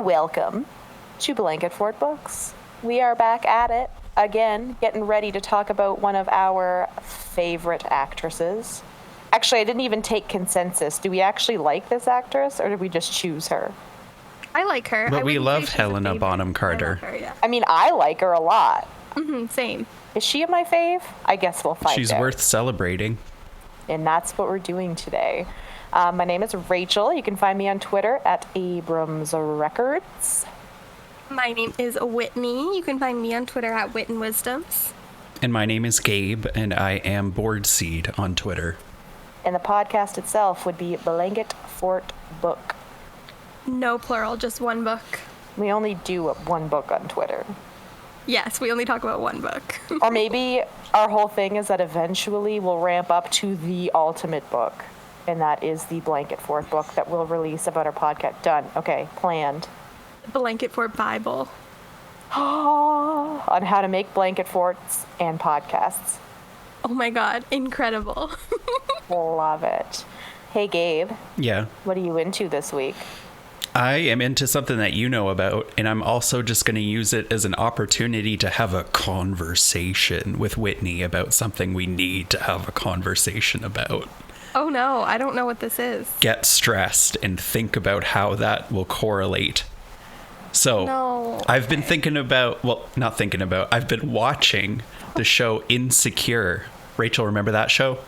Welcome to Blanket Fort Books. We are back at it again, getting ready to talk about one of our favorite actresses. Actually, I didn't even take consensus. Do we actually like this actress, or did we just choose her? I like her. But we love Helena Bonham Carter. I love her, yeah. I mean, I like her a lot. Same. Is she my fave? I guess we'll find out. She's worth celebrating. And that's what we're doing today. My name is Rachel. You can find me on Twitter at Abrams Records. My name is Whitney. You can find me on Twitter at Wit and Wisdoms. And my name is Gabe, and I am Board Seed on Twitter. And the podcast itself would be Blanket Fort Book. No plural, just one book. We only do one book on Twitter. Yes, we only talk about one book. Or maybe our whole thing is that eventually we'll ramp up to the ultimate book. And that is the Blanket Fort book that we'll release about our podcast. Done. Okay, planned. Blanket Fort Bible. On how to make blanket forts and podcasts. Oh my god, incredible. Love it. Hey, Gabe. Yeah. What are you into this week? I am into something that you know about, and I'm also just going to use it as an opportunity to have a conversation with Whitney about something we need to have a conversation about. Oh no, I don't know what this is. Get stressed and think about how that will correlate. So, No. I've been thinking about, well, not thinking about, I've been watching the show Insecure. Rachel, remember that show?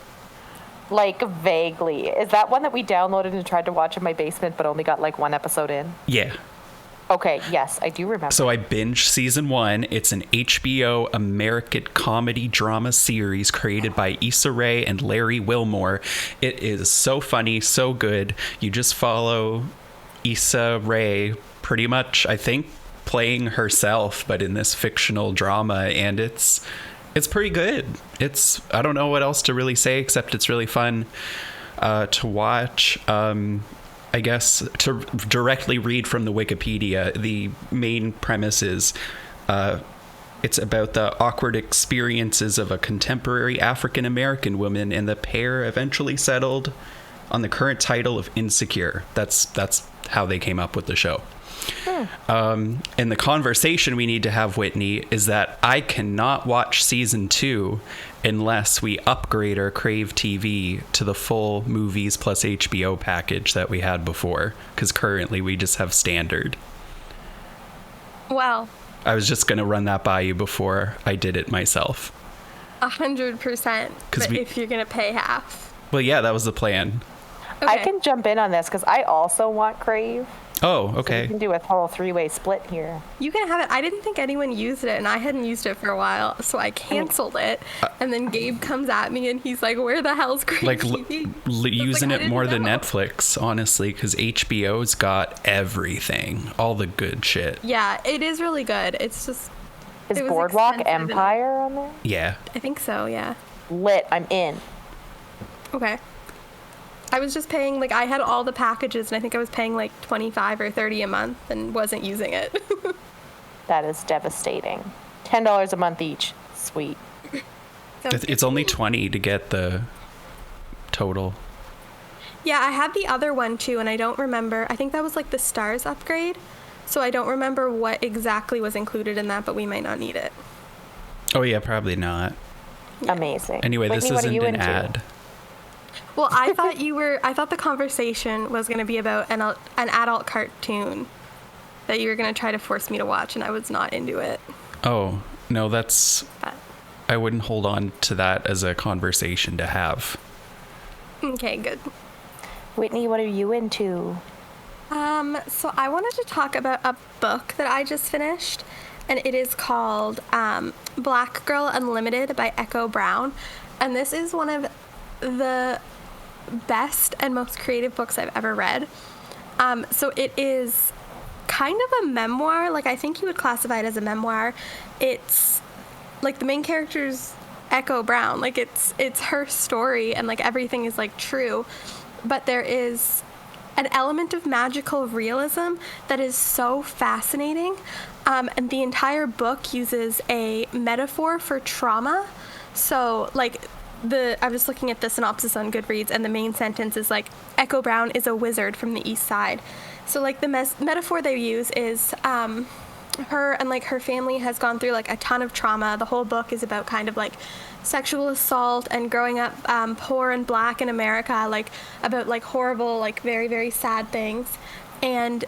Like, vaguely. Is that one that we downloaded and tried to watch in my basement but only got like one episode in? Yeah. Okay, yes, I do remember. So I binged season 1. It's an HBO American comedy drama series created by Issa Rae and Larry Wilmore. It is so funny, so good. You just follow Issa Rae pretty much, I think, playing herself, but in this fictional drama, and it's pretty good. I don't know what else to really say except it's really fun to watch. I guess to directly read from the Wikipedia, the main premise is it's about the awkward experiences of a contemporary African-American woman, and the pair eventually settled on the current title of Insecure. That's how they came up with the show. And the conversation we need to have, Whitney, is that I cannot watch season 2 unless we upgrade our Crave TV to the full movies plus HBO package that we had before, because currently we just have standard. Well, I was just going to run that by you before I did it myself. 100%. But if you're going to pay half. Well, yeah, that was the plan. Okay. I can jump in on this because I also want Crave. Oh, So okay. we can do a whole three-way split here. You can have it. I didn't think anyone used it, and I hadn't used it for a while, so I canceled it. And then Gabe comes at me, and he's like, "Where the hell's Crave Like TV?" using I it didn't more than know. Netflix, honestly, because HBO's got everything, all the good shit. Yeah, it is really good. It's just Is it was Boardwalk expensive and- Empire on there? Yeah. I think so. Yeah. Lit. I'm in. Okay. I was just paying, like, I had all the packages, and I think I was paying like 25 or 30 a month and wasn't using it. That is devastating. $10 a month each. Sweet. So, It's only 20 to get the total. yeah, I had the other one too, and I don't remember. I think that was like the Stars upgrade. So I don't remember what exactly was included in that, but we might not need it. Oh, yeah, probably not. Amazing. Anyway, Whitney, this what are isn't you an into? ad. Well, I thought the conversation was going to be about an adult cartoon that you were going to try to force me to watch, and I was not into it. Oh, no, But I wouldn't hold on to that as a conversation to have. okay, good. Whitney, what are you into? So I wanted to talk about a book that I just finished, and it is called Black Girl Unlimited by Echo Brown, and this is one of the best and most creative books I've ever read. So it is kind of a memoir. Like, I think you would classify it as a memoir. It's like the main character's Echo Brown. Like, it's her story, and like everything is like true, but there is an element of magical realism that is so fascinating. And the entire book uses a metaphor for trauma. So, like, I was looking at the synopsis on Goodreads, and the main sentence is like, Echo Brown is a wizard from the East Side. So like the metaphor they use is her and like her family has gone through like a ton of trauma. The whole book is about kind of like sexual assault and growing up poor and black in America, like about like horrible, like very, very sad things. And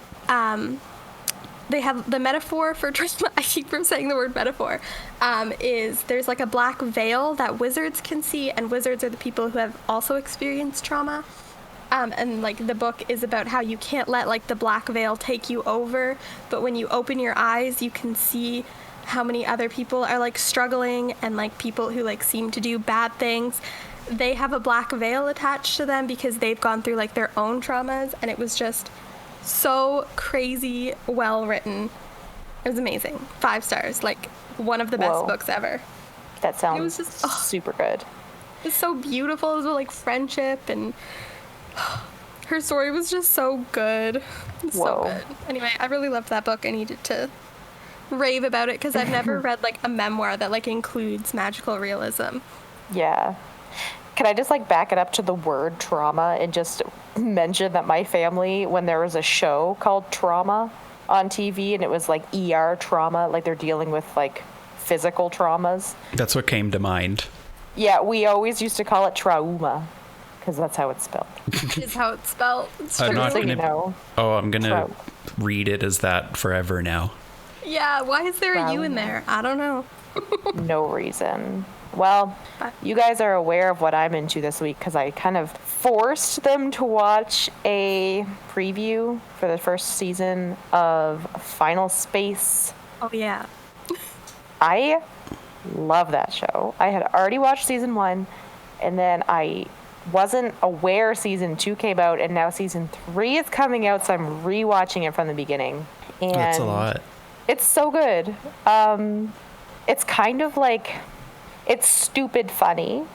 they have the metaphor for trauma. I keep from saying the word metaphor. Is there's like a black veil that wizards can see, and wizards are the people who have also experienced trauma. And like the book is about how you can't let like the black veil take you over, but when you open your eyes, you can see how many other people are like struggling and like people who like seem to do bad things. They have a black veil attached to them because they've gone through like their own traumas, and it was just so crazy well written. It was amazing. 5 stars. Like one of the best books ever. That sounds It was just super good. It was so beautiful. It was like friendship, and her story was just so good. So good. Anyway, I really loved that book. I needed to rave about it because I've never read like a memoir that like includes magical realism. Yeah. Can I just like back it up to the word trauma and just mention that my family, when there was a show called Trauma on TV, and it was like ER trauma, like they're dealing with like physical traumas. That's what came to mind. Yeah, we always used to call it trauma because that's how it's spelled. Is how it's spelled. It's I'm true. not So gonna. you know. Oh, I'm gonna read it as that forever now. Yeah, why is there a U in Trauma. there? I don't know. No reason. Well, you guys are aware of what I'm into this week because I kind of forced them to watch a preview for the first season of Final Space. Oh yeah. I love that show. I had already watched season 1, and then I wasn't aware season 2 came out, and now season 3 is coming out, so I'm rewatching it from the beginning. And That's a lot. it's so good. It's kind of like, it's stupid funny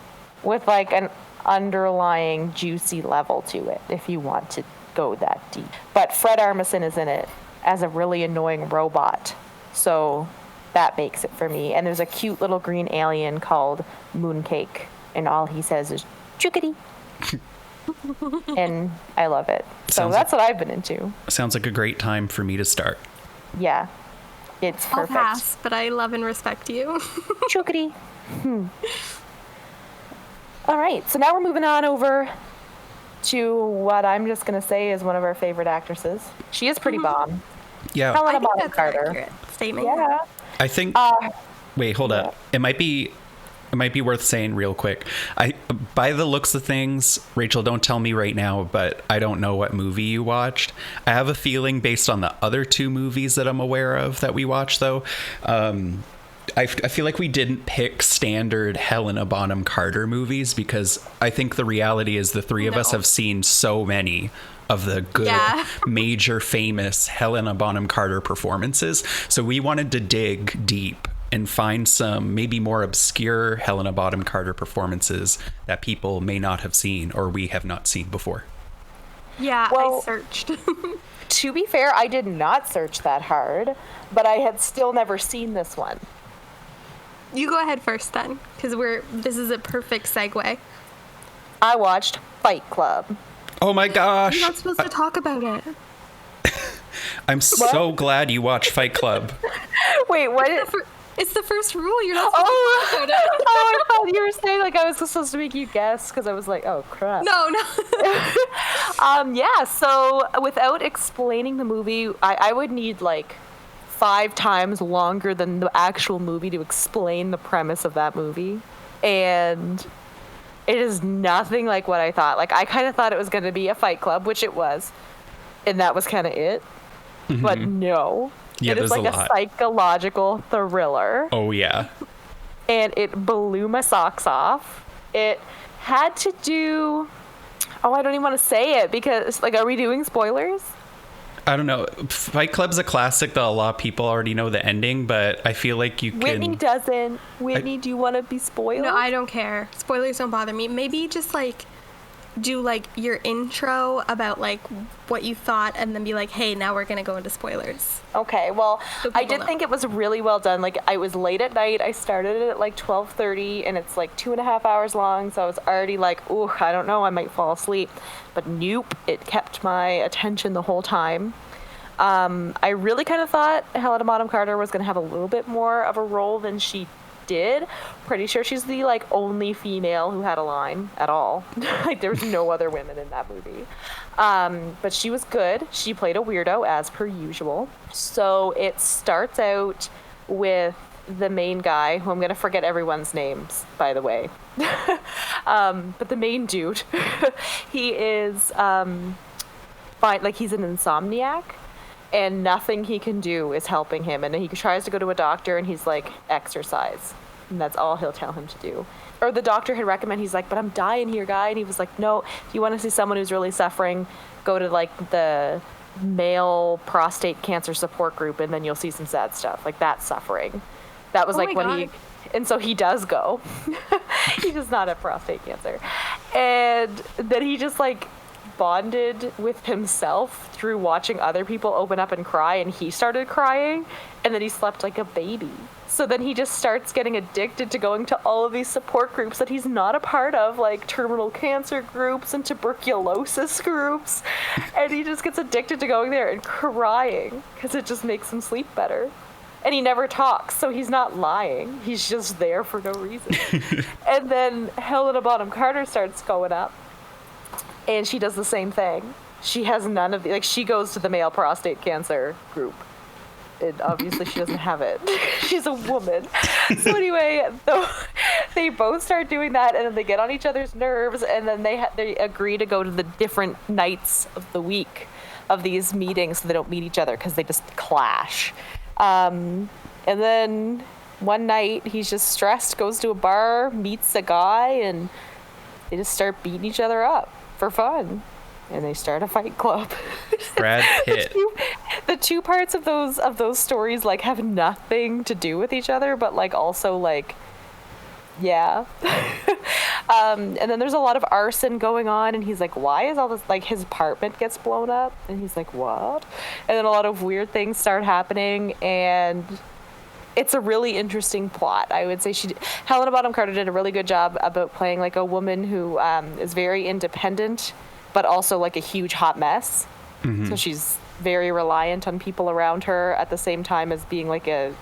with like an underlying juicy level to it if you want to go that deep. But Fred Armisen is in it as a really annoying robot. So that makes it for me. And there's a cute little green alien called Mooncake, and all he says is "chookity." And I love it. So that's what I've been into. Sounds like a great time for me to start. Yeah. It's I'll perfect. pass, but I love and respect you. Chookity. All right, so now we're moving on over to what I'm just going to say is one of our favorite actresses. She is pretty bomb. Yeah. I Helena think Bonham that's an Carter. accurate statement. Yeah. I think. Wait, hold up. It might be worth saying real quick. By the looks of things, Rachel, don't tell me right now, but I don't know what movie you watched. I have a feeling based on the other 2 movies that I'm aware of that we watched, though. I feel like we didn't pick standard Helena Bonham Carter movies because I think the reality is the 3 of us have seen so many of the good, major, famous Helena Bonham Carter performances. So we wanted to dig deep and find some maybe more obscure Helena Bonham Carter performances that people may not have seen or we have not seen before. Yeah, Well- I searched. To be fair, I did not search that hard, but I had still never seen this one. You go ahead first then, because this is a perfect segue. I watched Fight Club. Oh my gosh. You're not supposed to talk about it. I'm so glad you watched Fight Club. Wait, what? It's the first rule. You're not supposed to talk about it. Oh, I thought you were saying like I was supposed to make you guess because I was like, oh crap. No. Yeah, so without explaining the movie, I would need like 5 times longer than the actual movie to explain the premise of that movie. And it is nothing like what I thought. Like, I kind of thought it was going to be a fight club, which it was. And that was kind of it. Mm-hmm. But no. Yeah, it is like a psychological thriller. Oh, yeah. And it blew my socks off. It had to do... Oh, I don't even want to say it because, like, are we doing spoilers? I don't know. Fight Club's a classic that a lot of people already know the ending, but I feel like you can... Whitney doesn't. Whitney, do you want to be spoiled? No, I don't care. Spoilers don't bother me. Maybe just, like, do like your intro about like what you thought and then be like, hey, now we're gonna go into spoilers. Okay, well, So I people did know. think it was really well done. Like, I was late at night. I started it at like 12:30, and it's like 2.5 hours long. So I was already like, ooh, I don't know, I might fall asleep. But nope, it kept my attention the whole time. I really kind of thought Helena Bonham Carter was going to have a little bit more of a role than she did. Pretty sure she's the like only female who had a line at all. Like, there's no other women in that movie. But she was good. She played a weirdo as per usual. So it starts out with the main guy, who I'm going to forget everyone's names, by the way. But the main dude, he is fine. Like, he's an insomniac, and nothing he can do is helping him. And he tries to go to a doctor, and he's like, exercise. And that's all he'll tell him to do. Or the doctor had recommended, he's like, but I'm dying here, guy. And he was like, no, if you want to see someone who's really suffering, go to like the male prostate cancer support group, and then you'll see some sad stuff. Like, that's suffering. That was Oh like my when God. and so he does go. He does not have prostate cancer. And then he just like bonded with himself through watching other people open up and cry, and he started crying, and then he slept like a baby. So then he just starts getting addicted to going to all of these support groups that he's not a part of, like terminal cancer groups and tuberculosis groups, and he just gets addicted to going there and crying because it just makes him sleep better. And he never talks, so he's not lying. He's just there for no reason. And then Helena Bonham Carter starts going up, and she does the same thing. She has none of the, like, she goes to the male prostate cancer group. And obviously she doesn't have it. She's a woman. So anyway, they both start doing that, and then they get on each other's nerves, and then they agree to go to the different nights of the week of these meetings so they don't meet each other because they just clash. And then one night he's just stressed, goes to a bar, meets a guy, and they just start beating each other up for fun. And they start a fight club. Brad Pitt. The two parts of those stories like have nothing to do with each other, but like also like, yeah. And then there's a lot of arson going on, and he's like, why is all this, like, his apartment gets blown up, and he's like, what? And then a lot of weird things start happening, and it's a really interesting plot. I would say Helena Bonham Carter did a really good job about playing like a woman who is very independent, but also like a huge hot mess. Mm-hmm. So she's very reliant on people around her at the same time as being like a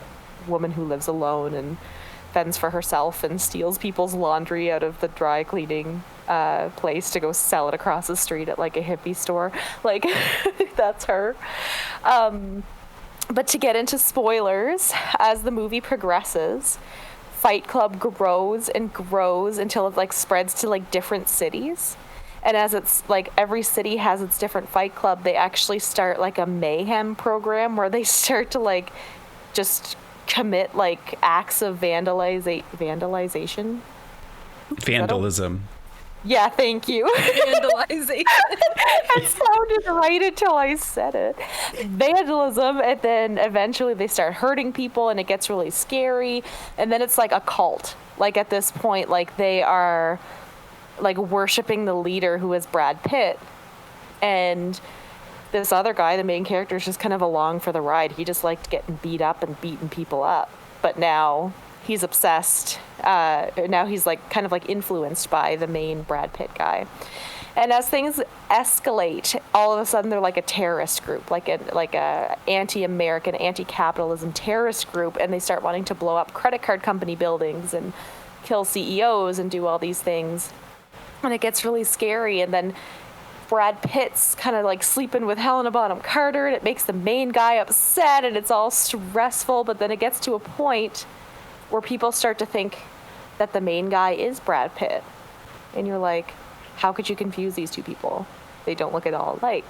woman who lives alone and fends for herself and steals people's laundry out of the dry cleaning place to go sell it across the street at like a hippie store. Like, that's her. But to get into spoilers, as the movie progresses, Fight Club grows and grows until it like spreads to like different cities. And as it's like every city has its different Fight Club, they actually start like a mayhem program where they start to like just commit like acts of vandalization. Vandalism. Yeah, thank you. Vandalization. It sounded right until I said it. Vandalism, and then eventually they start hurting people, and it gets really scary. And then it's like a cult. Like at this point, like they are like worshiping the leader, who is Brad Pitt, and this other guy, the main character, is just kind of along for the ride. He just liked getting beat up and beating people up, but now he's obsessed. Now he's like kind of like influenced by the main Brad Pitt guy. And as things escalate, all of a sudden they're like a terrorist group, like a anti-American, anti-capitalism terrorist group, and they start wanting to blow up credit card company buildings and kill CEOs and do all these things. And it gets really scary, and then Brad Pitt's kind of like sleeping with Helena Bonham Carter, and it makes the main guy upset, and it's all stressful. But then it gets to a point where people start to think that the main guy is Brad Pitt. And you're like, how could you confuse these two people? They don't look at all alike.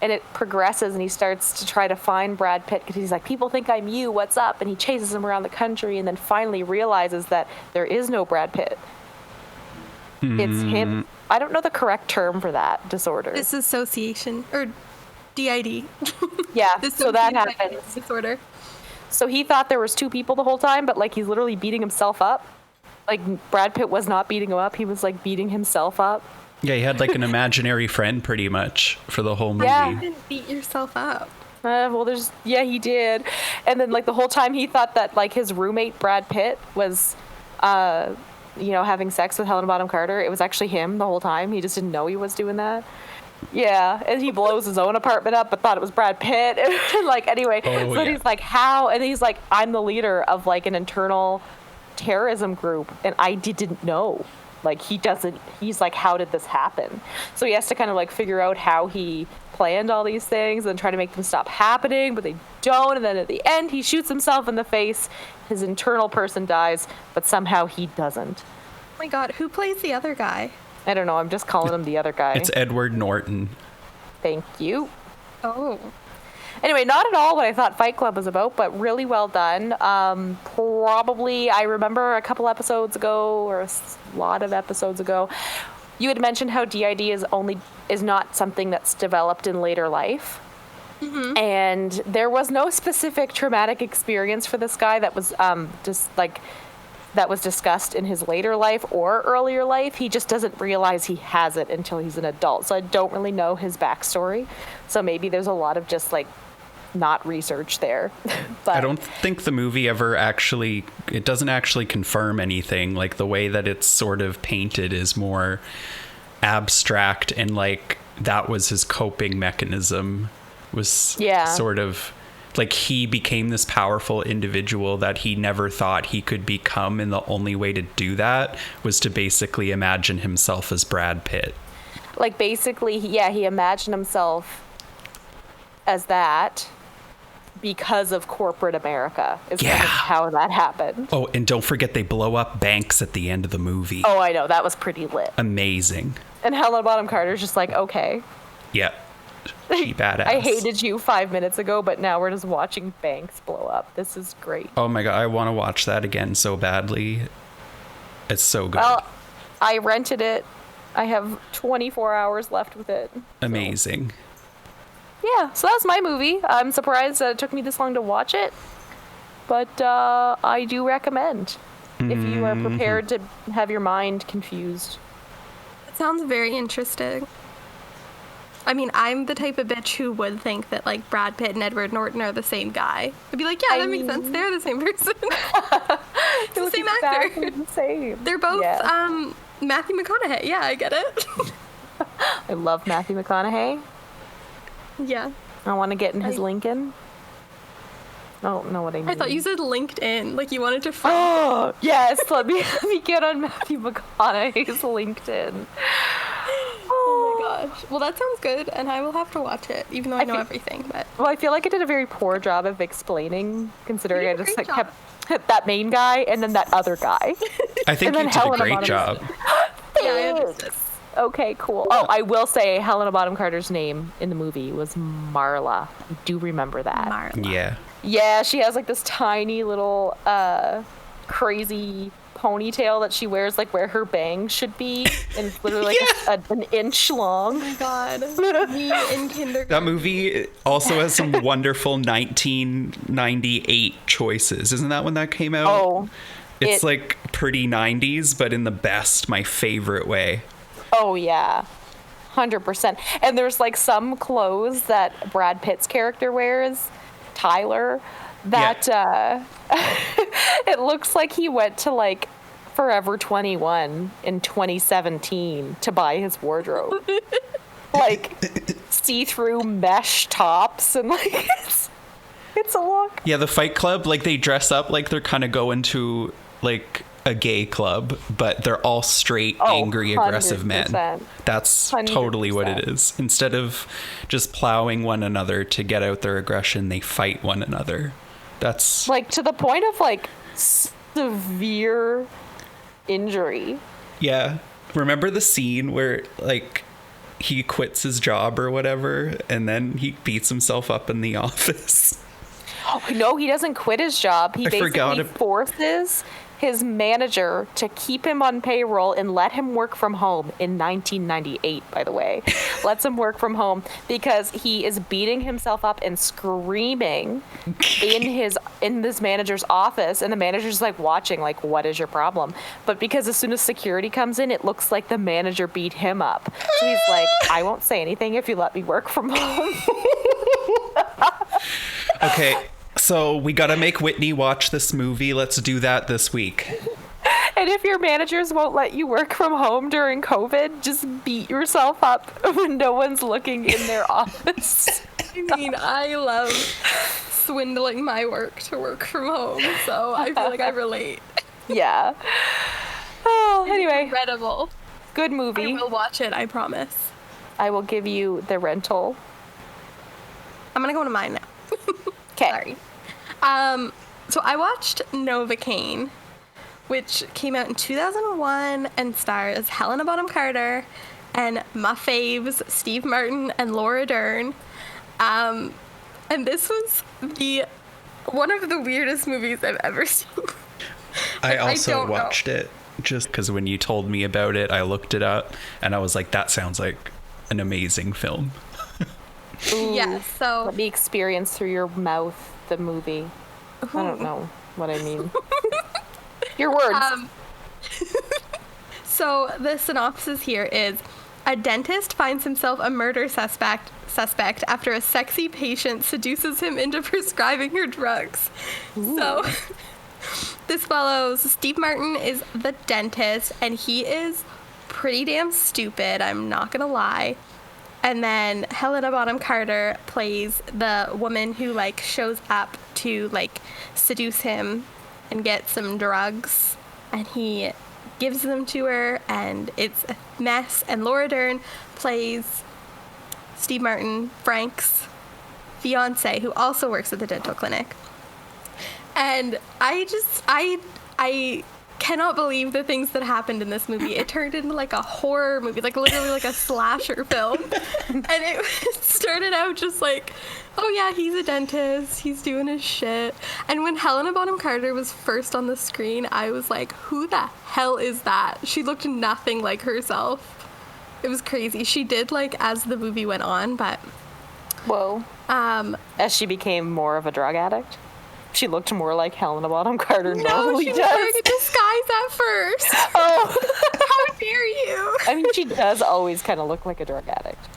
And it progresses, and he starts to try to find Brad Pitt because he's like, people think I'm you, what's up? And he chases him around the country, and then finally realizes that there is no Brad Pitt. It's him. I don't know the correct term for that disorder. Disassociation, or DID. Yeah, so that Dissociative happens. Disorder. So he thought there was two people the whole time, but like he's literally beating himself up. Like Brad Pitt was not beating him up. He was like beating himself up. Yeah, he had like an imaginary friend pretty much for the whole movie. Yeah. You didn't beat yourself up. He did. And then like the whole time he thought that like his roommate Brad Pitt was having sex with Helena Bonham Carter. It was actually him the whole time. He just didn't know he was doing that. Yeah, and he blows his own apartment up, but thought it was Brad Pitt. And like, anyway, he's like, how? And he's like, I'm the leader of like an internal terrorism group, and I didn't know. Like, he's like, how did this happen? So he has to kind of like figure out how he planned all these things and try to make them stop happening, but they don't. And then at the end, he shoots himself in the face. His internal person dies, but somehow he doesn't. Oh my God, who plays the other guy? I don't know. I'm just calling him the other guy. It's Edward Norton. Thank you. Oh. Anyway, not at all what I thought Fight Club was about, but really well done. Probably, I remember a couple episodes ago, or a lot of episodes ago, you had mentioned how DID is not something that's developed in later life. Mm-hmm. And there was no specific traumatic experience for this guy that was that was discussed in his later life or earlier life. He just doesn't realize he has it until he's an adult. So I don't really know his backstory. So maybe there's a lot of just like not research there. But I don't think the movie it doesn't actually confirm anything. Like the way that it's sort of painted is more abstract, and like that was his coping mechanism, was sort of like he became this powerful individual that he never thought he could become, and the only way to do that was to basically imagine himself as Brad Pitt. Like basically, he imagined himself as that because of corporate America is kind of how that happened. Oh, and don't forget they blow up banks at the end of the movie. Oh, I know. That was pretty lit. Amazing. And Helena Bonham Carter's just like, okay. Yeah. She badass. I hated you 5 minutes ago, but now we're just watching banks blow up. This is great. Oh my God, I want to watch that again so badly. It's so good. Well, I rented it. I have 24 hours left with it. Amazing. Yeah, so that's my movie. I'm surprised that it took me this long to watch it, but I do recommend if you are prepared to have your mind confused. It sounds very interesting. I mean, I'm the type of bitch who would think that, like, Brad Pitt and Edward Norton are the same guy. I'd be like, yeah, that makes sense. They're the same person. It's the same actor. The same. They're both Matthew McConaughey. Yeah, I get it. I love Matthew McConaughey. Yeah. I want to get in his Lincoln. I don't know what I mean. I thought you said LinkedIn, like you wanted to find. Oh, yes. Let me get on Matthew McConaughey's LinkedIn. Oh my gosh. Well, that sounds good, and I will have to watch it, even though I know everything. But I feel like I did a very poor job of explaining, considering I just like kept that main guy and then that other guy. I think you did a great job. Yeah, I understood. Okay, cool. Oh, I will say Helena Bonham Carter's name in the movie was Marla. I do remember that. Marla. Yeah. Yeah, she has like this tiny little crazy ponytail that she wears like where her bangs should be, and it's literally like an inch long. Oh my God. Me in kindergarten. That movie also has some wonderful 1998 choices. Isn't that when that came out? Oh. It's like pretty 90s, but in the best, my favorite way. Oh, yeah. 100%. And there's like some clothes that Brad Pitt's character wears, Tyler, that it looks like he went to like Forever 21 in 2017 to buy his wardrobe. Like see-through mesh tops and like it's a look. Yeah, the Fight Club, like they dress up like they're kind of going to like a gay club, but they're all straight, angry, aggressive men. That's 100%. Totally what it is. Instead of just plowing one another to get out their aggression, they fight one another. That's like to the point of like severe injury. Yeah. Remember the scene where like he quits his job or whatever, and then he beats himself up in the office? Oh, no, he doesn't quit his job. He basically forces his manager to keep him on payroll and let him work from home in 1998, by the way. Lets him work from home because he is beating himself up and screaming in this manager's office, and the manager's like watching, like, what is your problem? But because as soon as security comes in, it looks like the manager beat him up. So he's like, I won't say anything if you let me work from home. Okay, so we gotta make Whitney watch this movie. Let's do that this week. And if your managers won't let you work from home during COVID, just beat yourself up when no one's looking in their office. I mean, I love swindling my work to work from home, so I feel like I relate. Yeah. Oh, anyway. Incredible. Good movie. I will watch it, I promise. I will give you the rental. I'm gonna go to mine now. Okay. Sorry. So I watched Novocaine, which came out in 2001 and stars Helena Bonham Carter and my faves, Steve Martin and Laura Dern. And this was one of the weirdest movies I've ever seen. I also watched it just because when you told me about it, I looked it up and I was like, that sounds like an amazing film. Ooh, yeah, so... Let me experience through your mouth the movie. I don't know what I mean. Your words. So the synopsis here is, a dentist finds himself a murder suspect after a sexy patient seduces him into prescribing her drugs. Ooh. So this follows Steve Martin is the dentist, and he is pretty damn stupid, I'm not gonna lie. And then Helena Bonham Carter plays the woman who, like, shows up to, like, seduce him and get some drugs. And he gives them to her, and it's a mess. And Laura Dern plays Steve Martin, Frank's fiance, who also works at the dental clinic. And I cannot believe the things that happened in this movie. It turned into like a horror movie, like literally like a slasher film. And it started out just like, oh yeah, he's a dentist, he's doing his shit. And when Helena Bonham Carter was first on the screen, I was like, who the hell is that? She looked nothing like herself. It was crazy. She did, like, as the movie went on, but... Whoa. As she became more of a drug addict? She looked more like Helena Bonham Carter normally does. No, she was wearing a disguise at first. Oh. How dare you? I mean, she does always kind of look like a drug addict.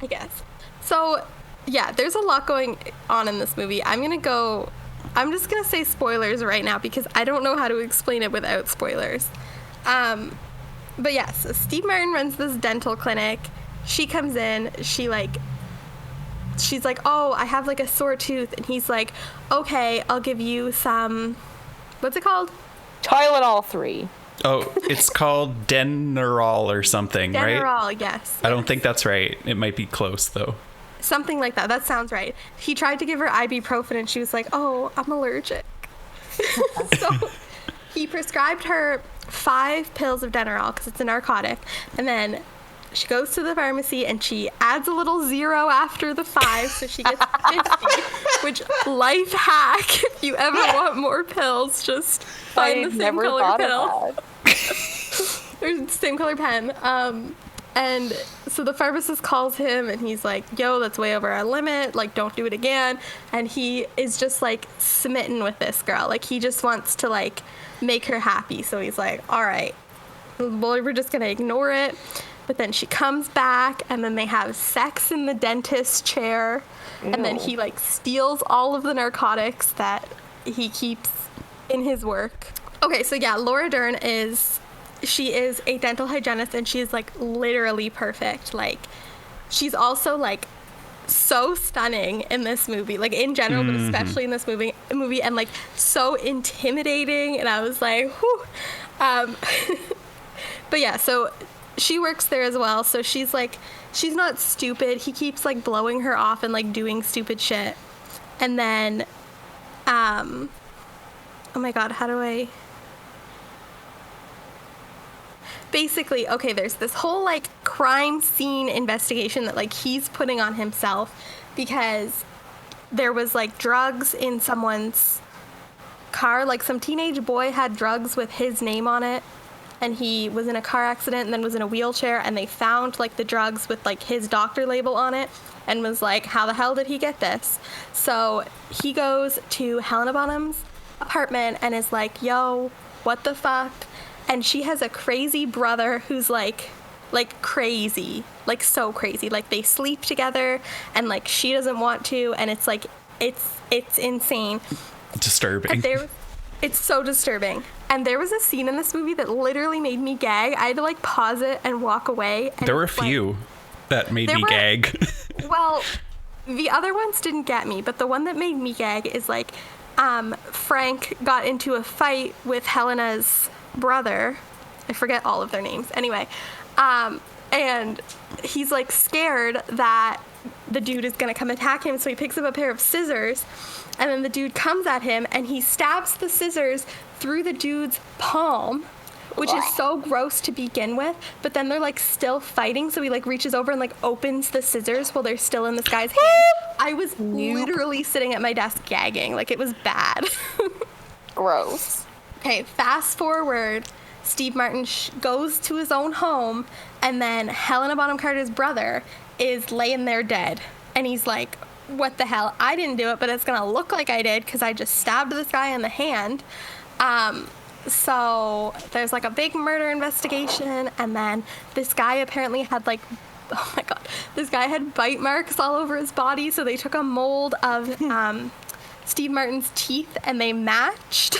I guess. So, yeah, there's a lot going on in this movie. I'm just going to say spoilers right now because I don't know how to explain it without spoilers. But yes, so Steve Martin runs this dental clinic. She comes in, she's like, oh, I have like a sore tooth. And he's like, okay, I'll give you some, what's it called? Tylenol 3. Oh, it's called Denerol or something, right? Denerol, yes. I don't think that's right. It might be close, though. Something like that. That sounds right. He tried to give her ibuprofen and she was like, oh, I'm allergic. So he prescribed her 5 pills of Denerol because it's a narcotic. And then she goes to the pharmacy and she adds a little 0 after the 5, so she gets 50. Which, life hack, if you ever want more pills, just find the same color pill. Or same color pen. And so the pharmacist calls him and he's like, yo, that's way over our limit. Like, don't do it again. And he is just like smitten with this girl. Like, he just wants to like make her happy. So he's like, all right, well, we're just going to ignore it. But then she comes back and then they have sex in the dentist chair. Ew. And then he like steals all of the narcotics that he keeps in his work. Okay, so yeah, Laura Dern she is a dental hygienist and she's like literally perfect. Like, she's also like so stunning in this movie, like in general, but especially in this movie, and like so intimidating. And I was like, whew. But yeah, so she works there as well. So she's not stupid. He keeps like blowing her off and like doing stupid shit. And then, oh my God, how do I... Basically, okay, there's this whole like crime scene investigation that like he's putting on himself because there was like drugs in someone's car. Like, some teenage boy had drugs with his name on it, and he was in a car accident and then was in a wheelchair, and they found, like, the drugs with, like, his doctor label on it and was like, how the hell did he get this? So he goes to Helena Bonham's apartment and is like, yo, what the fuck? And she has a crazy brother who's like crazy, like so crazy. Like, they sleep together and, like, she doesn't want to, and it's like, it's insane. Disturbing. It's so disturbing. And there was a scene in this movie that literally made me gag. I had to, like, pause it and walk away. And there were a few that made me gag. Well, the other ones didn't get me, but the one that made me gag is, like, Frank got into a fight with Helena's brother. I forget all of their names. Anyway, and he's, like, scared that the dude is going to come attack him, so he picks up a pair of scissors, and then the dude comes at him, and he stabs the scissors through the dude's palm, which is so gross to begin with, but then they're, like, still fighting, so he, like, reaches over and, like, opens the scissors while they're still in this guy's hand. I was literally sitting at my desk gagging. Like, it was bad. Gross. Okay, fast forward. Steve Martin goes to his own home, and then Helena Bonham Carter's brother is laying there dead. And he's like, what the hell? I didn't do it, but it's going to look like I did because I just stabbed this guy in the hand. So there's, like, a big murder investigation, and then this guy apparently had, like, oh my god, this guy had bite marks all over his body, so they took a mold of Steve Martin's teeth and they matched.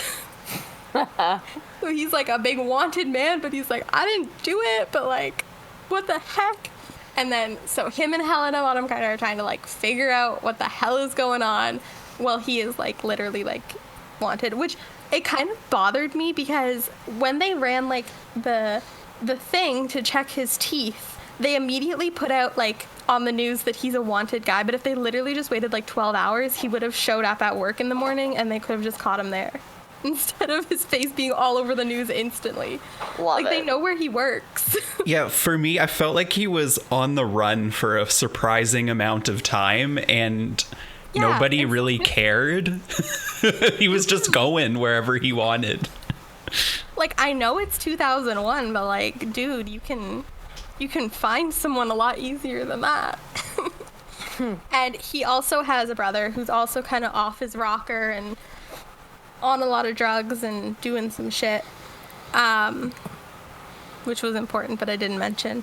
So he's, like, a big wanted man, but he's like, I didn't do it, but, like, what the heck? And then, so him and Helena Bonham Carter are trying to, like, figure out what the hell is going on while he is, like, literally, like, wanted, which it kind of bothered me because when they ran, like, the thing to check his teeth, they immediately put out, like, on the news that he's a wanted guy, but if they literally just waited, like, 12 hours, he would have showed up at work in the morning and they could have just caught him there instead of his face being all over the news instantly. Like, they know where he works. Yeah, for me, I felt like he was on the run for a surprising amount of time, and nobody really cared. He was just going wherever he wanted. Like, I know it's 2001, but, like, dude, you can find someone a lot easier than that. And he also has a brother who's also kind of off his rocker and on a lot of drugs and doing some shit, which was important, but I didn't mention.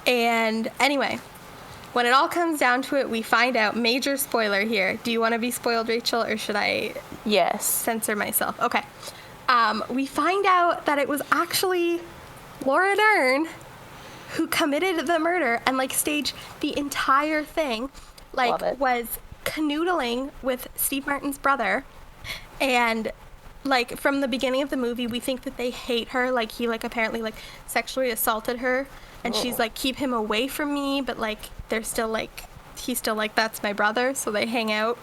And anyway, when it all comes down to it, we find out, major spoiler here. Do you want to be spoiled, Rachel, or should I censor myself? Okay. We find out that it was actually Laura Dern who committed the murder and, like, staged the entire thing, like, was canoodling with Steve Martin's brother. And, like, from the beginning of the movie, we think that they hate her. Like, he, like, apparently, like, sexually assaulted her. And she's like, keep him away from me. But, like, they're still, like, he's still like, that's my brother. So they hang out.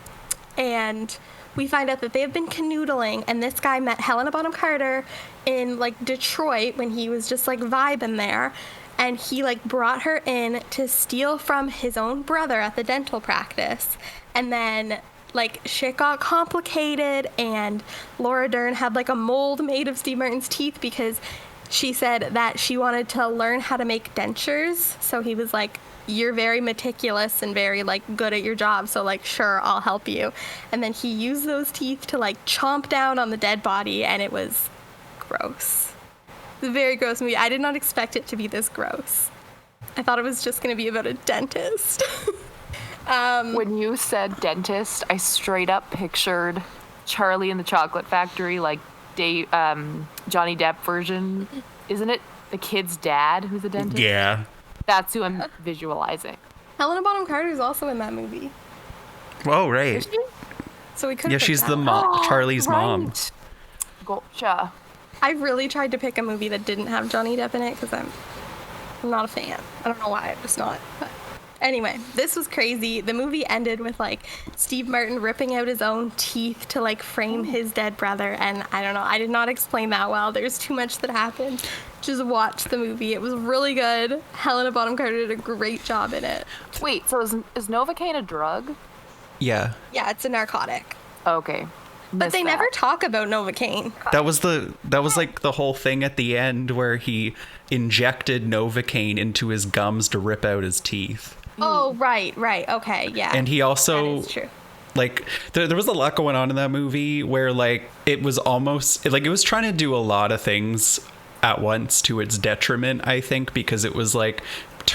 And we find out that they have been canoodling. And this guy met Helena Bonham Carter in, like, Detroit when he was just, like, vibing there. And he, like, brought her in to steal from his own brother at the dental practice. And then, like, shit got complicated, and Laura Dern had, like, a mold made of Steve Martin's teeth because she said that she wanted to learn how to make dentures. So he was like, you're very meticulous and very, like, good at your job, so, like, sure, I'll help you. And then he used those teeth to, like, chomp down on the dead body, and it was gross. It was a very gross movie. I did not expect it to be this gross. I thought it was just going to be about a dentist. When you said dentist, I straight up pictured Charlie and the Chocolate Factory, like Johnny Depp version. Isn't it the kid's dad who's a dentist? Yeah. That's who I'm visualizing. Helena Bonham Carter is also in that movie. Oh, right. So we could. Yeah, she's the mom, Charlie's mom. Gotcha. I really tried to pick a movie that didn't have Johnny Depp in it because I'm not a fan. I don't know why, I'm just not. But anyway, this was crazy. The movie ended with, like, Steve Martin ripping out his own teeth to, like, frame his dead brother. And I don't know, I did not explain that well. There's too much that happened. Just watch the movie. It was really good. Helena Bonham Carter did a great job in it. Wait, so is novocaine a drug? Yeah. Yeah, it's a narcotic. Okay. But they never talk about novocaine. That was like the whole thing at the end where he injected novocaine into his gums to rip out his teeth. Oh, right. Okay, yeah. And he also, that is true. like, there was a lot going on in that movie where, like, it was almost, like, it was trying to do a lot of things at once to its detriment, I think, because it was like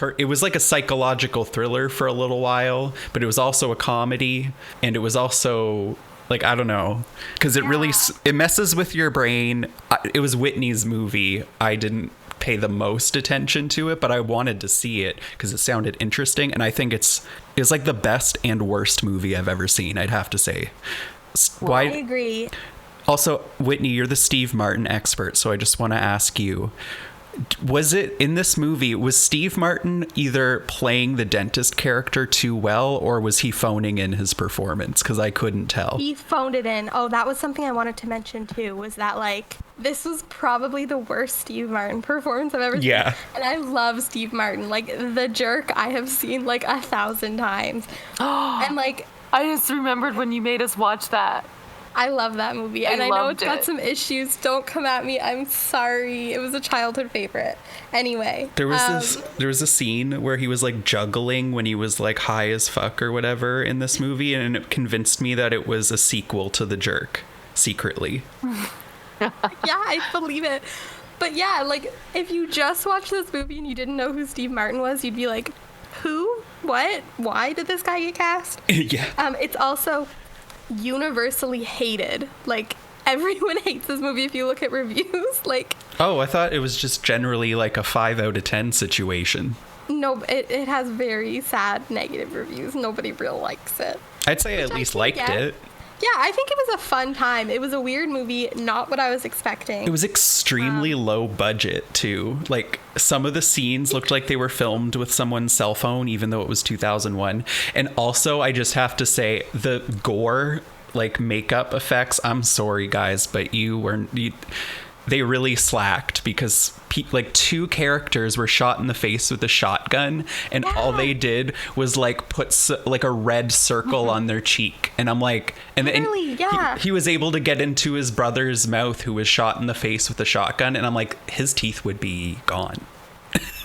a psychological thriller for a little while, but it was also a comedy, and it was also, like, I don't know, because it messes with your brain. It was Whitney's movie. I didn't pay the most attention to it, but I wanted to see it because it sounded interesting, and I think it's like the best and worst movie I've ever seen, I'd have to say. I agree. Also, Whitney, you're the Steve Martin expert, so I just want to ask you, was it in this movie, was Steve Martin either playing the dentist character too well, or was he phoning in his performance? Because I couldn't tell. He phoned it in. Oh, that was something I wanted to mention too, was that, like, this was probably the worst Steve Martin performance I've ever seen. Yeah. And I love Steve Martin. Like, The Jerk I have seen like 1,000 times. And, like, I just remembered when you made us watch that. I love that movie, and I know it's got it. some issues. Don't come at me. I'm sorry. It was a childhood favorite. Anyway, there was a scene where he was, like, juggling when he was, like, high as fuck or whatever in this movie, and it convinced me that it was a sequel to The Jerk, secretly. yeah, I believe it. But yeah, like, if you just watched this movie and you didn't know who Steve Martin was, you'd be like, who? What? Why did this guy get cast? Yeah. It's also universally hated. Like, everyone hates this movie if you look at reviews. Like, oh, I thought it was just generally like a 5 out of 10 situation. No, it has very sad negative reviews. Nobody real likes it. I'd say I at least liked it. Yeah, I think it was a fun time. It was a weird movie, not what I was expecting. It was extremely low budget, too. Like, some of the scenes looked like they were filmed with someone's cell phone, even though it was 2001. And also, I just have to say, the gore, like, makeup effects, I'm sorry, guys, but they really slacked, because like 2 characters were shot in the face with a shotgun, and all they did was, like, put like a red circle on their cheek, and I'm like, and he was able to get into his brother's mouth, who was shot in the face with a shotgun, and I'm like, his teeth would be gone.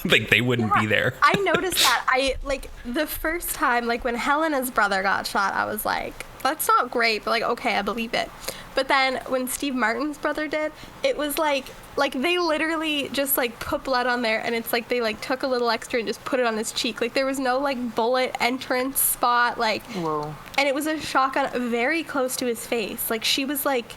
Like, they wouldn't be there. I noticed that. I, like, the first time, like, when Helena's brother got shot, I was like, that's not great, but, like, okay, I believe it. But then when Steve Martin's brother did, it was like they literally just, like, put blood on there, and it's like they, like, took a little extra and just put it on his cheek. Like, there was no, like, bullet entrance spot, like, whoa. And it was a shotgun very close to his face. Like, she was like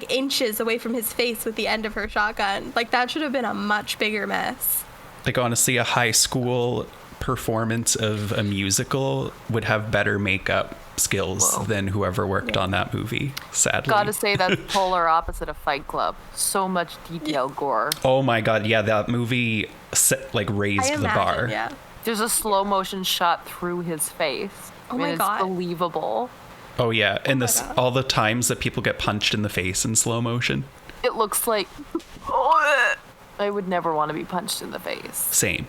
inches away from his face with the end of her shotgun. Like, that should have been a much bigger mess. Like, honestly, a high school performance of a musical would have better makeup skills than whoever worked on that movie, sadly. Gotta say, that's polar opposite of Fight Club. So much detail gore. Oh my god, yeah, that movie raised the bar. Yeah. There's a slow motion shot through his face. Oh my god. It's believable. Oh yeah, and all the times that people get punched in the face in slow motion. It looks like I would never want to be punched in the face. Same.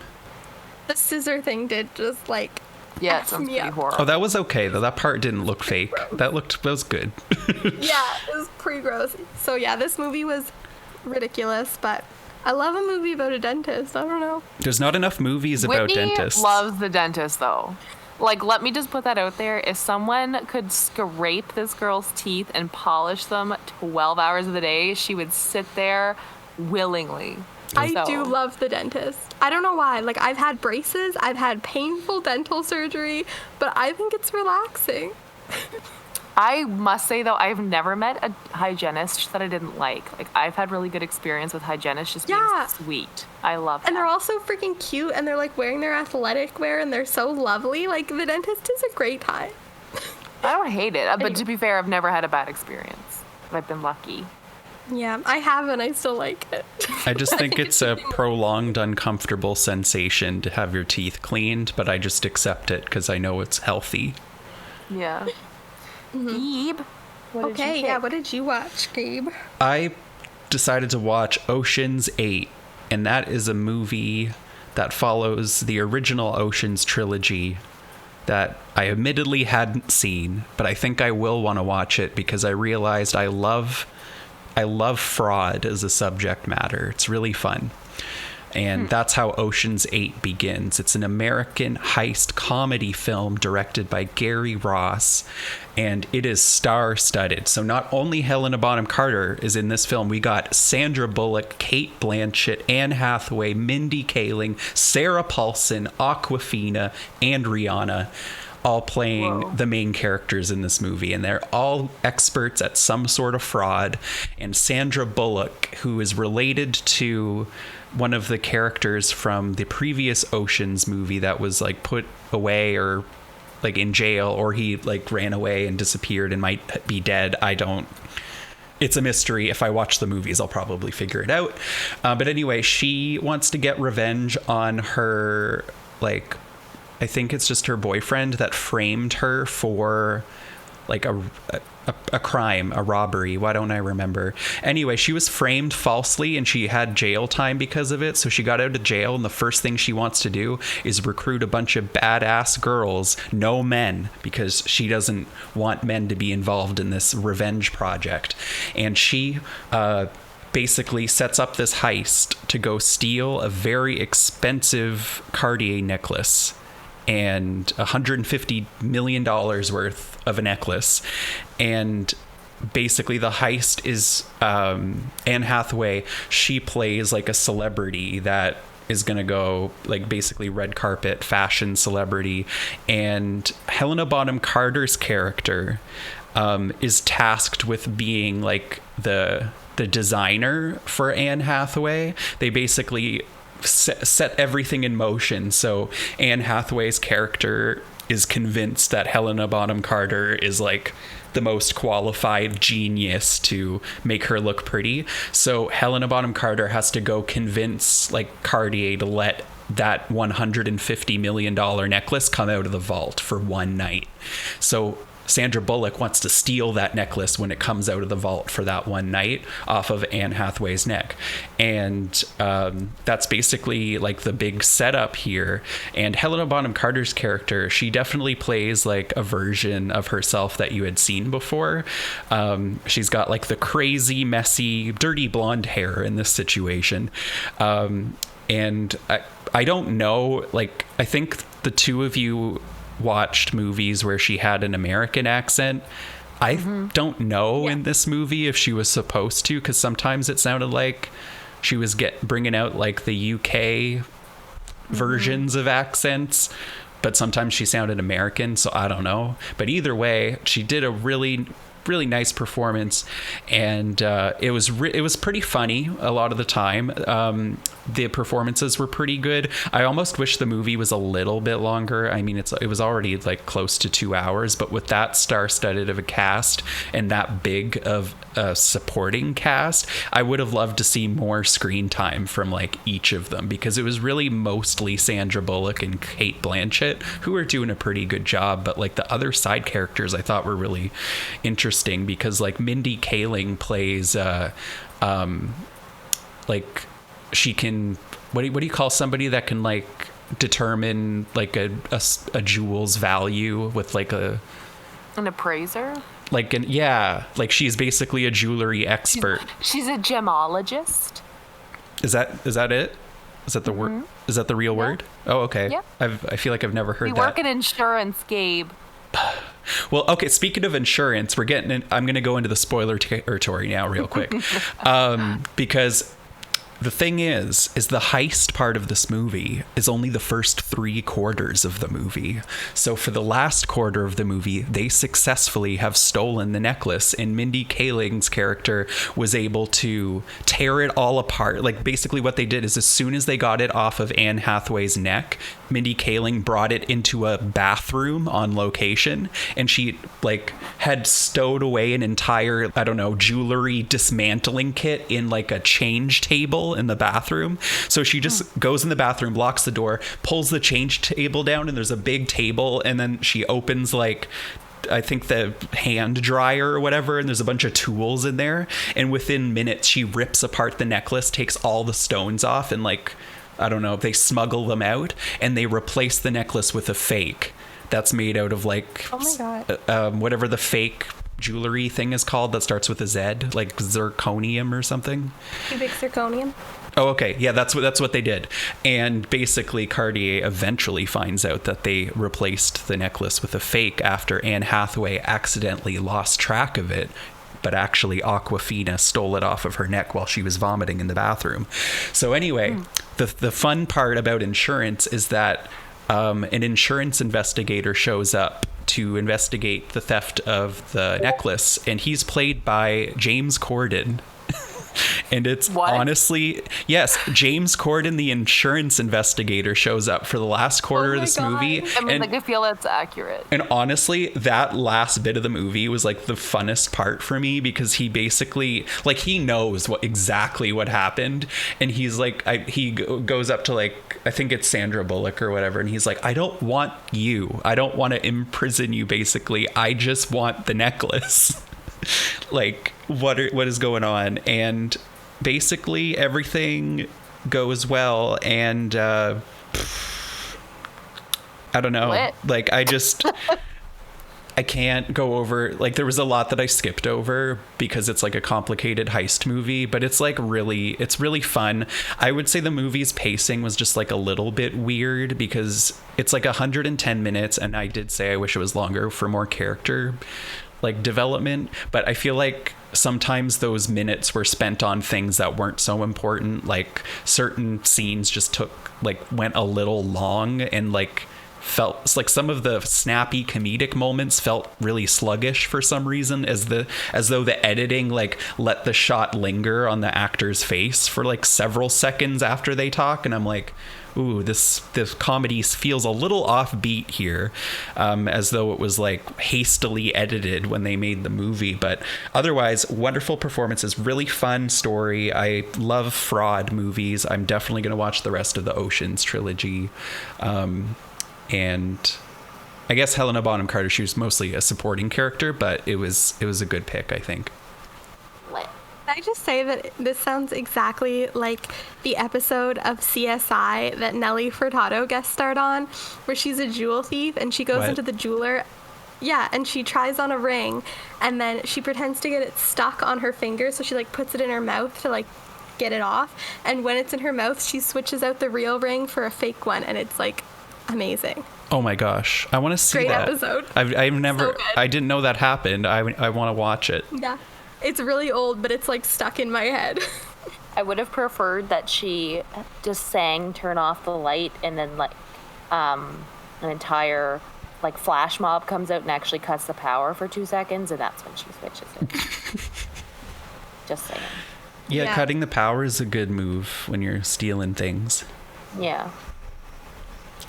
The scissor thing did just, like, yeah, it sounds pretty horrible. Oh, that was okay though. That part didn't look fake. That was good. Yeah, it was pretty gross. So yeah, this movie was ridiculous, but I love a movie about a dentist. I don't know. There's not enough movies about dentists. Whitney loves the dentist, though. Like, let me just put that out there. If someone could scrape this girl's teeth and polish them 12 hours of the day, she would sit there willingly. I do love the dentist. I don't know why. Like, I've had braces, I've had painful dental surgery, but I think it's relaxing. I must say, though, I've never met a hygienist that I didn't like. Like, I've had really good experience with hygienists just being sweet. I love that. And they're also freaking cute, and they're, like, wearing their athletic wear, and they're so lovely. Like, the dentist is a great time. I don't hate it, but to be fair, I've never had a bad experience. I've been lucky. Yeah, I have, and I still like it. I just think it's a prolonged, uncomfortable sensation to have your teeth cleaned, but I just accept it because I know it's healthy. Yeah. Gabe, what did you watch, Gabe? I decided to watch Ocean's 8, and that is a movie that follows the original Ocean's trilogy that I admittedly hadn't seen, but I think I will want to watch it because I realized I love fraud as a subject matter. It's really fun. And that's how Ocean's 8 begins. It's an American heist comedy film directed by Gary Ross, and it is star-studded. So not only Helena Bonham Carter is in this film, we got Sandra Bullock, Cate Blanchett, Anne Hathaway, Mindy Kaling, Sarah Paulson, Awkwafina, and Rihanna, all playing the main characters in this movie, and they're all experts at some sort of fraud. And Sandra Bullock, who is related to one of the characters from the previous Ocean's movie that was like put away or like in jail, or he like ran away and disappeared and might be dead. It's a mystery. If I watch the movies, I'll probably figure it out. But anyway, she wants to get revenge on her, like, I think it's just her boyfriend that framed her for like a crime, a robbery. Why don't I remember? Anyway, she was framed falsely and she had jail time because of it. So she got out of jail, and the first thing she wants to do is recruit a bunch of badass girls, no men, because she doesn't want men to be involved in this revenge project. And she basically sets up this heist to go steal a very expensive Cartier necklace and $150 million worth of a necklace. And basically the heist is Anne Hathaway, she plays like a celebrity that is going to go like basically red carpet fashion celebrity. And Helena Bonham Carter's character is tasked with being like the designer for Anne Hathaway. They basically set everything in motion. So Anne Hathaway's character is convinced that Helena Bonham Carter is like the most qualified genius to make her look pretty. So Helena Bonham Carter has to go convince like Cartier to let that $150 million necklace come out of the vault for one night. So Sandra Bullock wants to steal that necklace when it comes out of the vault for that one night off of Anne Hathaway's neck. And that's basically like the big setup here. And Helena Bonham Carter's character, she definitely plays like a version of herself that you had seen before. She's got like the crazy, messy, dirty blonde hair in this situation. And I don't know, like, I think the two of you watched movies where she had an American accent. I don't know in this movie if she was supposed to, because sometimes it sounded like she was bringing out like the UK versions of accents, but sometimes she sounded American, so I don't know. But either way, she did a really nice performance, and it was pretty funny a lot of the time. The performances were pretty good. I almost wish the movie was a little bit longer. I mean, it was already like close to 2 hours, but with that star-studded of a cast and that big of a supporting cast, I would have loved to see more screen time from like each of them, because it was really mostly Sandra Bullock and Cate Blanchett who were doing a pretty good job. But like the other side characters I thought were really interesting, because like Mindy Kaling plays like she can, what do you call somebody that can like determine like a jewel's value with like an appraiser, like like she's basically a jewelry expert. She's a gemologist. Is that it? Is that the word? Is that the real word? Oh, okay. Yeah. I feel like I've never heard that. We work in insurance, Gabe. Well, okay, speaking of insurance, I'm going to go into the spoiler territory now real quick. Because the thing is the heist part of this movie is only the first 3/4 of the movie. So for the last quarter of the movie, they successfully have stolen the necklace, and Mindy Kaling's character was able to tear it all apart. Like basically what they did is as soon as they got it off of Anne Hathaway's neck, Mindy Kaling brought it into a bathroom on location, and she like had stowed away an entire, I don't know, jewelry dismantling kit in like a change table in the bathroom. So she just goes in the bathroom, locks the door, pulls the change table down, and there's a big table, and then she opens like I think the hand dryer or whatever, and there's a bunch of tools in there, and within minutes she rips apart the necklace, takes all the stones off, and like I don't know, they smuggle them out and they replace the necklace with a fake that's made out of like Oh my God. whatever the fake jewelry thing is called that starts with a Z, like zirconium or something. Cubic zirconium. Oh, okay. Yeah, that's what they did. And basically Cartier eventually finds out that they replaced the necklace with a fake after Anne Hathaway accidentally lost track of it, but actually Aquafina stole it off of her neck while she was vomiting in the bathroom. So anyway, the fun part about insurance is that an insurance investigator shows up to investigate the theft of the necklace, and he's played by James Corden. And it's honestly, yes, James Corden, the insurance investigator, shows up for the last quarter of this movie. I mean, I feel that's accurate. And honestly, that last bit of the movie was like the funnest part for me, because he basically, like, he knows exactly what happened. And he's like, he goes up to, like, I think it's Sandra Bullock or whatever. And he's like, I don't want you. I don't want to imprison you, basically. I just want the necklace. Like, what is going on? And basically everything goes well, and I don't know. What? Like, I can't go over, like, there was a lot that I skipped over because it's like a complicated heist movie, but it's like it's really fun. I would say the movie's pacing was just like a little bit weird because it's like 110 minutes, and I did say I wish it was longer for more character like development, but I feel like sometimes those minutes were spent on things that weren't so important. Like, certain scenes just went a little long, and like felt like some of the snappy comedic moments felt really sluggish for some reason, as though the editing like let the shot linger on the actor's face for like several seconds after they talk, and I'm like, ooh, this comedy feels a little offbeat here, as though it was like hastily edited when they made the movie. But otherwise, wonderful performances, really fun story. I love fraud movies. I'm definitely going to watch the rest of the Ocean's trilogy. And I guess Helena Bonham Carter, she was mostly a supporting character, but it was a good pick, I think. Can I just say that this sounds exactly like the episode of CSI that Nelly Furtado guest starred on, where she's a jewel thief and she goes into the jeweler. Yeah, and she tries on a ring, and then she pretends to get it stuck on her finger, so she like puts it in her mouth to like get it off. And when it's in her mouth, she switches out the real ring for a fake one, and it's like amazing. Oh my gosh, I want to see Great that. episode. I've never, So I didn't know that happened. I want to watch it. Yeah. It's really old, but it's like stuck in my head. I would have preferred that she just sang "Turn Off the Light" and then like an entire like flash mob comes out and actually cuts the power for 2 seconds, and that's when she switches it. Just saying. Yeah, cutting the power is a good move when you're stealing things. Yeah.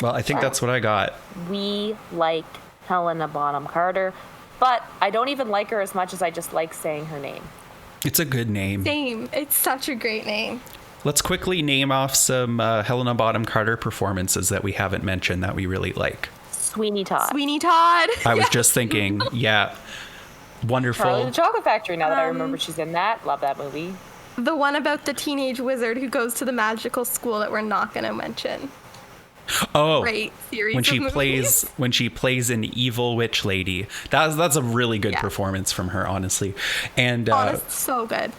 Well, I think that's what I got. We like Helena Bonham Carter, but I don't even like her as much as I just like saying her name. It's a good name. Same. It's such a great name. Let's quickly name off some Helena Bonham Carter performances that we haven't mentioned that we really like. Sweeney Todd. Sweeney Todd. I was just thinking, yeah, wonderful. Charlie and the Chocolate Factory, now that I remember she's in that. Love that movie. The one about the teenage wizard who goes to the magical school that we're not going to mention. Oh, Great series when she of movies. plays an evil witch lady. That's a really good performance from her, honestly. And So good.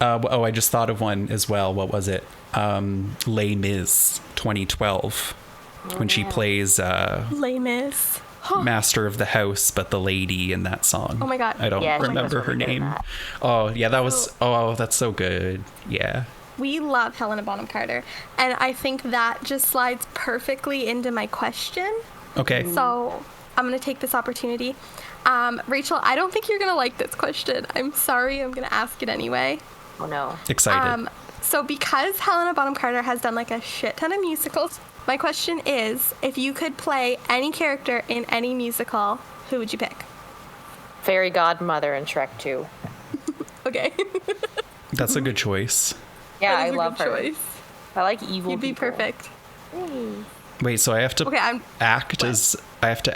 I just thought of one as well. What was it? Les Mis 2012, when she plays Les Mis. Master of the House, but the lady in that song. Oh my God. I don't remember her name. Oh yeah, that was. Oh, that's so good. Yeah. We love Helena Bonham Carter, and I think that just slides perfectly into my question. Okay. So I'm going to take this opportunity. Rachel, I don't think you're going to like this question. I'm sorry. I'm going to ask it anyway. Oh, no. Excited. So because Helena Bonham Carter has done like a shit ton of musicals, my question is, if you could play any character in any musical, who would you pick? Fairy Godmother in Shrek 2. Okay. That's a good choice. Yeah, That I is a love good her. choice. I like evil You'd be people. perfect. Wait, so I have to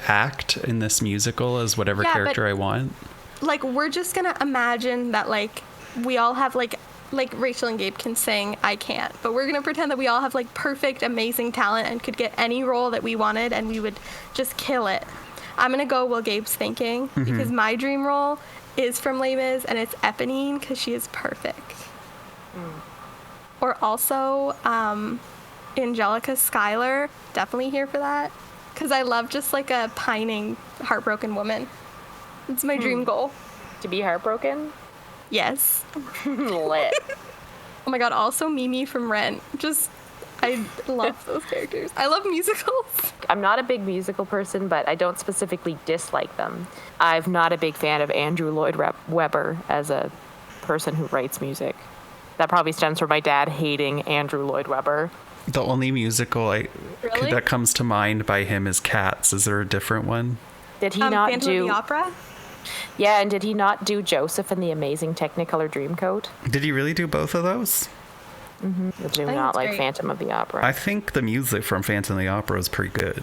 act in this musical as whatever character I want? Like, we're just going to imagine that, like, we all have, like Rachel and Gabe can sing, I can't. But we're going to pretend that we all have, like, perfect, amazing talent and could get any role that we wanted, and we would just kill it. I'm going to go while Gabe's thinking because my dream role is from Les Mis and it's Eponine because she is perfect. Or also Angelica Schuyler, definitely here for that because I love just like a pining, heartbroken woman. It's my dream goal. To be heartbroken? Yes. Lit. Oh my god, also Mimi from Rent. I love those characters. I love musicals. I'm not a big musical person, but I don't specifically dislike them. I'm not a big fan of Andrew Lloyd Webber as a person who writes music. That probably stems from my dad hating Andrew Lloyd Webber. The only musical Really? that comes to mind by him is Cats. Is there a different one? Did he not Phantom do of the Opera? Yeah, and did he not do Joseph and the Amazing Technicolor Dreamcoat? Did he really do both of those? Do think not it's like great. Phantom of the Opera. I think the music from Phantom of the Opera is pretty good.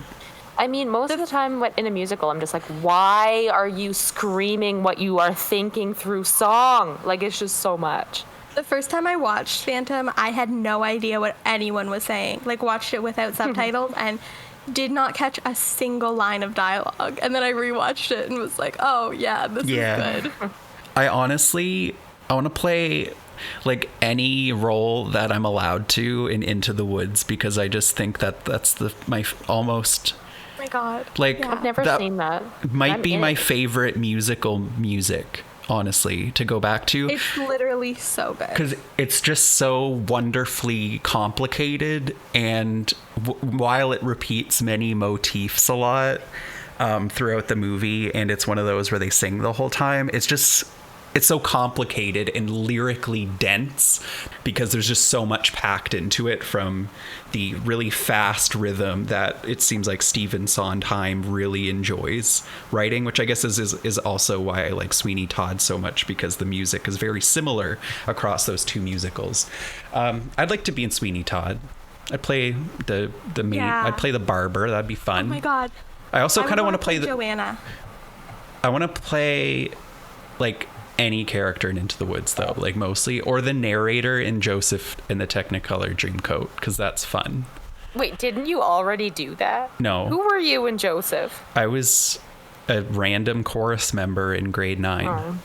I mean, most of the time in a musical, I'm just like, why are you screaming what you are thinking through song? Like, it's just so much. The first time I watched Phantom, I had no idea what anyone was saying. Like, watched it without subtitles and did not catch a single line of dialogue. And then I rewatched it and was like, oh, yeah, this is good. I want to play like any role that I'm allowed to in Into the Woods because I just think that that's my almost Oh my god. like Yeah. I've never seen that. might I'm be in my it. favorite musical music, honestly, to go back to. It's literally so good. Because it's just so wonderfully complicated, and while it repeats many motifs a lot throughout the movie, and it's one of those where they sing the whole time, it's so complicated and lyrically dense because there's just so much packed into it, from the really fast rhythm that it seems like Stephen Sondheim really enjoys writing, which I guess is also why I like Sweeney Todd so much, because the music is very similar across those two musicals. I'd like to be in Sweeney Todd. I'd play the main. Yeah. I'd play the barber. That'd be fun. Oh my god. I also kind of want to play Joanna. I want to play like any character in Into the Woods, though, like mostly, or the narrator in Joseph in the Technicolor Dreamcoat, because that's fun. Wait, didn't you already do that? No. Who were you in Joseph? I was a random chorus member in grade 9, Oh.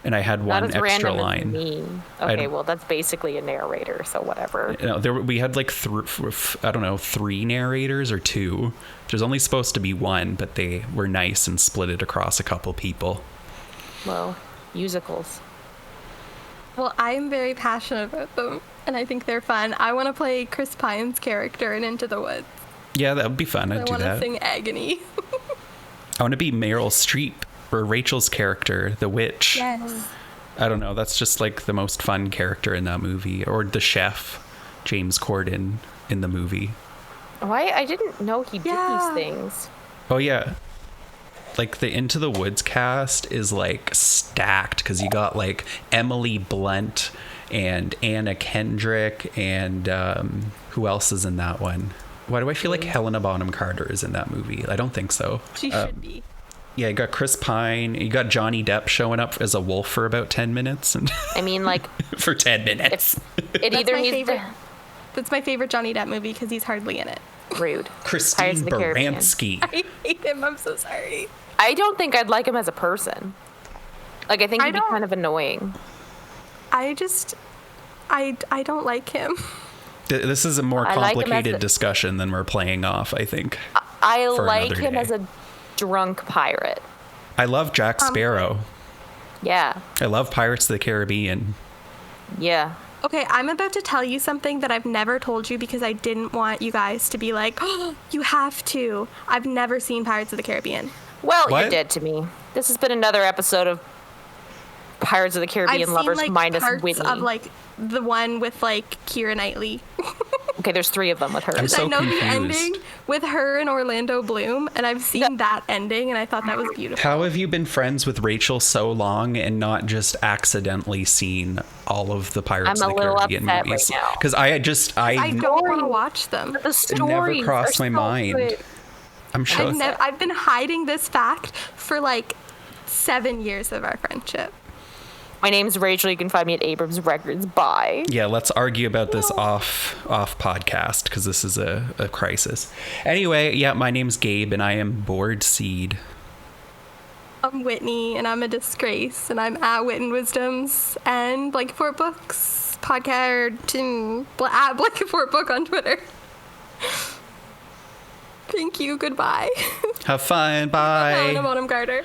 and I had Not one as extra random line. as me. I Okay, don't- well, that's basically a narrator, so whatever. You know, we had like I don't know, 3 narrators or 2. There's only supposed to be 1, but they were nice and split it across a couple people. Well, musicals. Well, I'm very passionate about them, and I think they're fun. I want to play Chris Pine's character in Into the Woods. Yeah, that would be fun. I I'd do want to that. sing Agony. I want to be Meryl Streep, or Rachel's character, the witch. Yes. I don't know. That's just like the most fun character in that movie. Or the chef, James Corden, in the movie. Why? I didn't know he did Yeah. these things. Oh, yeah. Like the Into the Woods cast is like stacked, because you got like Emily Blunt and Anna Kendrick and who else is in that one? Why do I feel like Helena Bonham Carter is in that movie? I don't think so. She should be. Yeah, you got Chris Pine. You got Johnny Depp showing up as a wolf for about 10 minutes. And I mean, like, for 10 minutes. it That's either my needs favorite. That's my favorite Johnny Depp movie because he's hardly in it. to rude. Pirates Christine of the Caribbean. Baranski. I hate him. I'm so sorry. I don't think I'd like him as a person. Like, I think I he'd be don't- kind of annoying. I don't like him. This is a more I like him as complicated a- discussion than we're playing off, I think. I For like another him day. as a drunk pirate. I love Jack Sparrow. Yeah. I love Pirates of the Caribbean. Yeah. Okay, I'm about to tell you something that I've never told you because I didn't want you guys to be like, oh, you have to. I've never seen Pirates of the Caribbean. Well, What? you did to me. This has been another episode of Pirates of the Caribbean I've Lovers seen like minus parts Whitney. of like the one with like Keira Knightley. Okay, there's 3 of them with her. I'm so I know confused. the ending with her and Orlando Bloom, and I've seen that ending, and I thought that was beautiful. How have you been friends with Rachel so long and not just accidentally seen all of the Pirates I'm of a the little Caribbean upset right movies? now. Because I don't want to watch them. The never stories crossed are my so mind. good. I'm sure. I've been hiding this fact for like 7 years of our friendship. My name's Rachel. You can find me at Abrams Records. Bye. Yeah, let's argue about this off podcast, because this is a crisis. Anyway, yeah, my name's Gabe and I am Bored Seed. I'm Whitney, and I'm a disgrace, and I'm at Wit and Wisdoms and Blanket Fort Books podcast, at Blanket Fort Book on Twitter. Thank you. Goodbye. Have fun. Bye. Helena Bonham Carter.